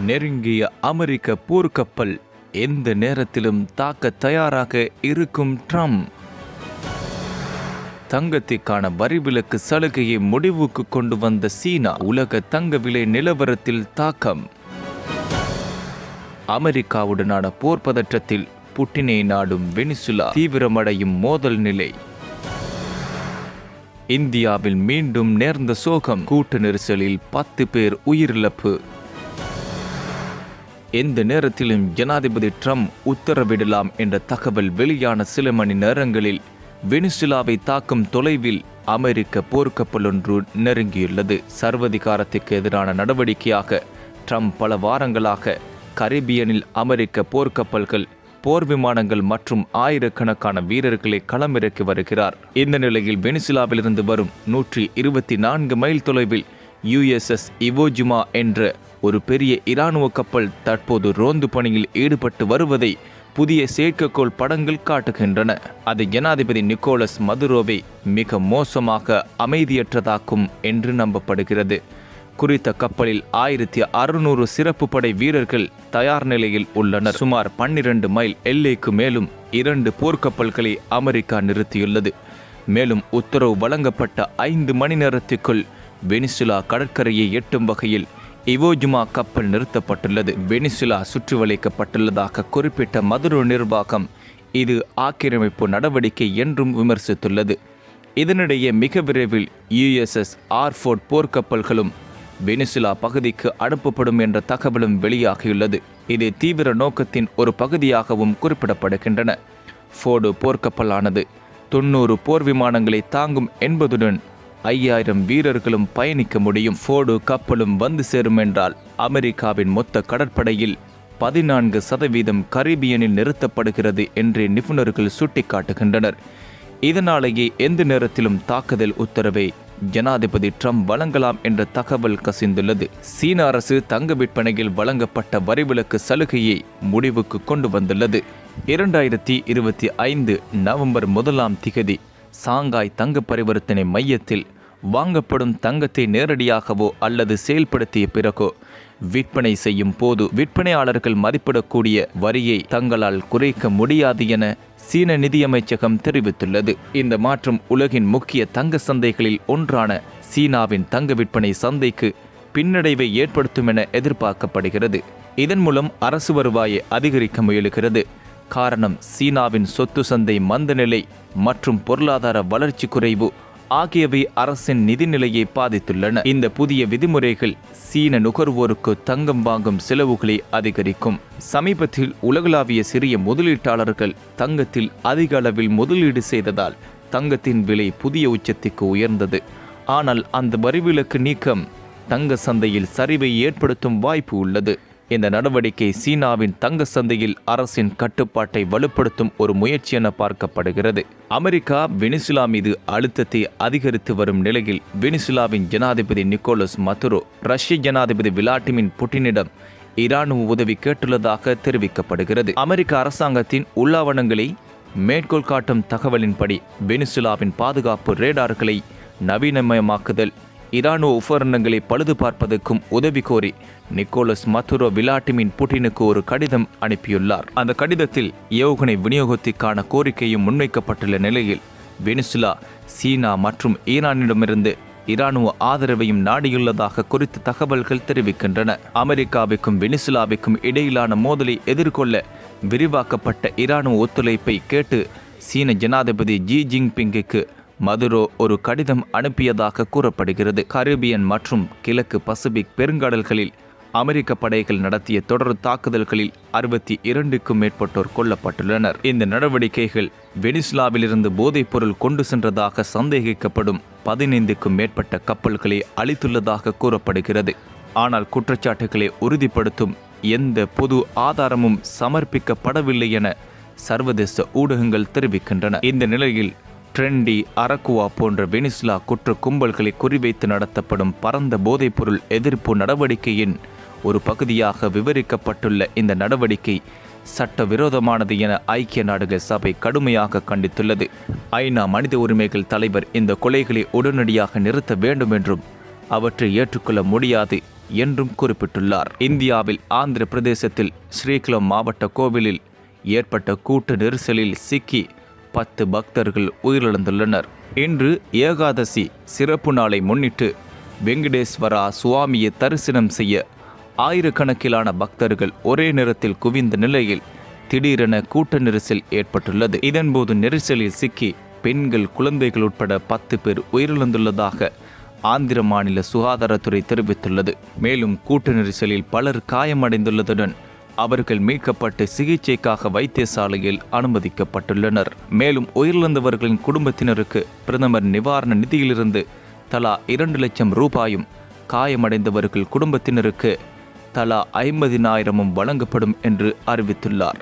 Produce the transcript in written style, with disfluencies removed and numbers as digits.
நெருங்கிய அமெரிக்க போர்க்கப்பல் எந்த நேரத்திலும் தாக்க தயாராக இருக்கும் ட்ரம்ப். தங்கத்திற்கான வரிவிலக்கு சலுகையை முடிவுக்கு கொண்டு வந்த சீனா. உலக தங்க விலை நிலவரத்தில் தாக்கம். அமெரிக்காவுடனான போர் பதற்றத்தில் புட்டினை நாடும் வெனிசுலா தீவிரமடையும் மோதல் நிலை. இந்தியாவில் மீண்டும் நேர்ந்த சோகம். கூட்ட நெரிசலில் 10 பேர் உயிரிழப்பு. எந்த நேரத்திலும் ஜனாதிபதி ட்ரம்ப் உத்தரவிடலாம் என்ற தகவல் வெளியான சில மணி நேரங்களில் வெனிசுலாவை தாக்கும் தொலைவில் அமெரிக்க போர்க்கப்பல் ஒன்று நெருங்கியுள்ளது. சர்வதிகாரத்திற்கு எதிரான நடவடிக்கையாக ட்ரம்ப் பல வாரங்களாக கரீபியனில் அமெரிக்க போர்க்கப்பல்கள், போர் விமானங்கள் மற்றும் ஆயிரக்கணக்கான வீரர்களை களமிறக்கி வருகிறார். இந்த நிலையில் வெனிசுலாவிலிருந்து வரும் 124 மைல் தொலைவில் USS இவோஜிமா என்ற ஒரு பெரிய இராணுவ கப்பல் தற்போது ரோந்து பணியில் ஈடுபட்டு வருவதை புதிய செயற்கைக்கோள் படங்கள் காட்டுகின்றன. அது ஜனாதிபதி நிக்கோலஸ் மதுரோவை மிக மோசமாக அமைதியற்றதாக்கும் என்று நம்பப்படுகிறது. குறித்த கப்பலில் 1600 சிறப்பு படை வீரர்கள் தயார் நிலையில் உள்ளனர். சுமார் 12 மைல் எல்லைக்கு மேலும் 2 போர்க்கப்பல்களை அமெரிக்கா நிறுத்தியுள்ளது. மேலும் உத்தரவு வழங்கப்பட்ட 5 மணி நேரத்திற்குள் வெனிசுலா கடற்கரையை எட்டும் வகையில் இவோஜிமா கப்பல் நிறுத்தப்பட்டுள்ளது. வெனிசுலா சுற்றி வளைக்கப்பட்டுள்ளதாக குறிப்பிட்ட மதுரோ நிர்வாகம் இது ஆக்கிரமிப்பு நடவடிக்கை என்றும் விமர்சித்துள்ளது. இதனிடையே மிக விரைவில் USS ஆர்ஃபோர்ட் போர்க்கப்பல்களும் வெனிசுலா பகுதிக்கு அனுப்பப்படும் என்ற தகவலும் வெளியாகியுள்ளது. இது தீவிர நோக்கத்தின் ஒரு பகுதியாகவும் குறிப்பிடப்படுகின்றன. ஃபோர்டு போர்க்கப்பலானது 90 போர் விமானங்களை தாங்கும் என்பதுடன் 5000 வீரர்களும் பயணிக்க முடியும். ஃபோர்டு கப்பலும் வந்து சேரும் என்றால் அமெரிக்காவின் மொத்த கடற்படையில் 14% கரீபியனில் நிறுத்தப்படுகிறது என்று நிபுணர்கள் சுட்டிக்காட்டுகின்றனர். இதனாலேயே எந்த நேரத்திலும் தாக்குதல் உத்தரவை ஜனாதிபதி ட்ரம்ப் வழங்கலாம் என்ற தகவல் கசிந்துள்ளது. சீன அரசு தங்க விற்பனையில் வழங்கப்பட்ட வரிவிலக்கு சலுகையை முடிவுக்கு கொண்டு வந்துள்ளது. 2025 நவம்பர் 1 சாங்காய் தங்க பரிவர்த்தனை மையத்தில் வாங்கப்படும் தங்கத்தை நேரடியாகவோ அல்லது செயல்படுத்திய பிறகோ விற்பனை செய்யும் போது விற்பனையாளர்கள் மதிப்பிடக்கூடிய வரியை தங்களால் குறைக்க முடியாது என சீன நிதியமைச்சகம் தெரிவித்துள்ளது. இந்த மாற்றம் உலகின் முக்கிய தங்க சந்தைகளில் ஒன்றான சீனாவின் தங்க விற்பனை சந்தைக்கு பின்னடைவை ஏற்படுத்தும் என எதிர்பார்க்கப்படுகிறது. இதன் மூலம் அரசு வருவாயை அதிகரிக்க முயலுகிறது. காரணம், சீனாவின் சொத்து சந்தை மந்தநிலை மற்றும் பொருளாதார வளர்ச்சி குறைவு ஆகியவை அரசின் நிதிநிலையை பாதித்துள்ளன. இந்த புதிய விதிமுறைகள் சீன நுகர்வோருக்கு தங்கம் வாங்கும் செலவுகளை அதிகரிக்கும். சமீபத்தில் உலகளாவிய சிறிய முதலீட்டாளர்கள் தங்கத்தில் அதிக அளவில் முதலீடு செய்ததால் தங்கத்தின் விலை புதிய உச்சத்திற்கு உயர்ந்தது. ஆனால் அந்த வரிவிலக்கு நீக்கம் தங்க சந்தையில் சரிவை ஏற்படுத்தும் வாய்ப்பு உள்ளது. இந்த நடவடிக்கை சீனாவின் தங்க சந்தையில் அரசின் கட்டுப்பாட்டை வலுப்படுத்தும் ஒரு முயற்சி என பார்க்கப்படுகிறது. அமெரிக்கா வெனிசுலா மீது அழுத்தத்தை அதிகரித்து வரும் நிலையில் வெனிசுலாவின் ஜனாதிபதி நிக்கோலஸ் மதுரோ ரஷ்ய ஜனாதிபதி விளாடிமிர் புட்டினிடம் இராணுவ உதவி கேட்டுள்ளதாக தெரிவிக்கப்படுகிறது. அமெரிக்க அரசாங்கத்தின் உள்ளாவணங்களை மேற்கோள் காட்டும் தகவலின்படி வெனிசுலாவின் பாதுகாப்பு ரேடார்களை நவீனமயமாக்குதல், இராணுவ உபகரணங்களை பழுது பார்ப்பதற்கும் உதவி கோரி நிக்கோலஸ் மதுரோ விளாடிமிர் புட்டினுக்கு ஒரு கடிதம் அனுப்பியுள்ளார். அந்த கடிதத்தில் ஏவுகணை விநியோகத்திற்கான கோரிக்கையும் முன்வைக்கப்பட்டுள்ள நிலையில் வெனிசுலா சீனா மற்றும் ஈரானிடமிருந்து இராணுவ ஆதரவையும் நாடியுள்ளதாக குறித்த தகவல்கள் தெரிவிக்கின்றன. அமெரிக்காவுக்கும் வெனிசுலாவுக்கும் இடையிலான மோதலை எதிர்கொள்ள விரிவாக்கப்பட்ட இராணுவ ஒத்துழைப்பை கேட்டு சீன ஜனாதிபதி ஜி ஜின்பிங்குக்கு மதுரோ ஒரு கடிதம் அனுப்பியதாக கூறப்படுகிறது. கரீபியன் மற்றும் கிழக்கு பசிபிக் பெருங்கடல்களில் அமெரிக்க படைகள் நடத்திய தொடர் தாக்குதல்களில் 62க்கும் மேற்பட்டோர் கொல்லப்பட்டுள்ளனர். இந்த நடவடிக்கைகள் வெனிசுலாவிலிருந்து போதைப் பொருள் கொண்டு சென்றதாக சந்தேகிக்கப்படும் 15க்கும் மேற்பட்ட கப்பல்களை அழித்துள்ளதாக கூறப்படுகிறது. ஆனால் குற்றச்சாட்டுகளை உறுதிப்படுத்தும் எந்த பொது ஆதாரமும் சமர்ப்பிக்கப்படவில்லை என சர்வதேச ஊடகங்கள் தெரிவிக்கின்றன. இந்த நிலையில் ட்ரெண்டி, அரக்குவா போன்ற வெனிசுலா குற்ற கும்பல்களை குறிவைத்து நடத்தப்படும் பரந்த போதைப்பொருள் எதிர்ப்பு நடவடிக்கையின் ஒரு பகுதியாக விவரிக்கப்பட்டுள்ள இந்த நடவடிக்கை சட்டவிரோதமானது என ஐக்கிய நாடுகள் சபை கடுமையாக கண்டித்துள்ளது. ஐநா மனித உரிமைகள் தலைவர் இந்த கொலைகளை உடனடியாக நிறுத்த வேண்டும் என்றும் அவற்றை ஏற்றுக்கொள்ள முடியாது என்றும் குறிப்பிட்டுள்ளார். இந்தியாவில் ஆந்திர பிரதேசத்தில் ஸ்ரீகுளம் மாவட்ட கோவிலில் ஏற்பட்ட கூட்ட நெரிசலில் சிக்கி 10 பக்தர்கள் உயிரிழந்துள்ளனர். இன்று ஏகாதசி சிறப்பு நாளை முன்னிட்டு வெங்கடேஸ்வரா சுவாமியை தரிசனம் செய்ய ஆயிரக்கணக்கிலான பக்தர்கள் ஒரே நேரத்தில் குவிந்த நிலையில் திடீரென கூட்ட நெரிசல் ஏற்பட்டுள்ளது. இதன்போது நெரிசலில் சிக்கி பெண்கள், குழந்தைகள் உட்பட 10 பேர் உயிரிழந்துள்ளதாக ஆந்திர மாநில சுகாதாரத்துறை தெரிவித்துள்ளது. மேலும் கூட்ட நெரிசலில் பலர் காயமடைந்துள்ளதுடன் அவர்கள் மீட்கப்பட்டு சிகிச்சைக்காக வைத்தியசாலையில் அனுமதிக்கப்பட்டுள்ளனர். மேலும் உயிரிழந்தவர்களின் குடும்பத்தினருக்கு பிரதமர் நிவாரண நிதியிலிருந்து தலா 2 லட்சம் ரூபாயும், காயமடைந்தவர்கள் குடும்பத்தினருக்கு தலா 50,000 வழங்கப்படும் என்று அறிவித்துள்ளார்.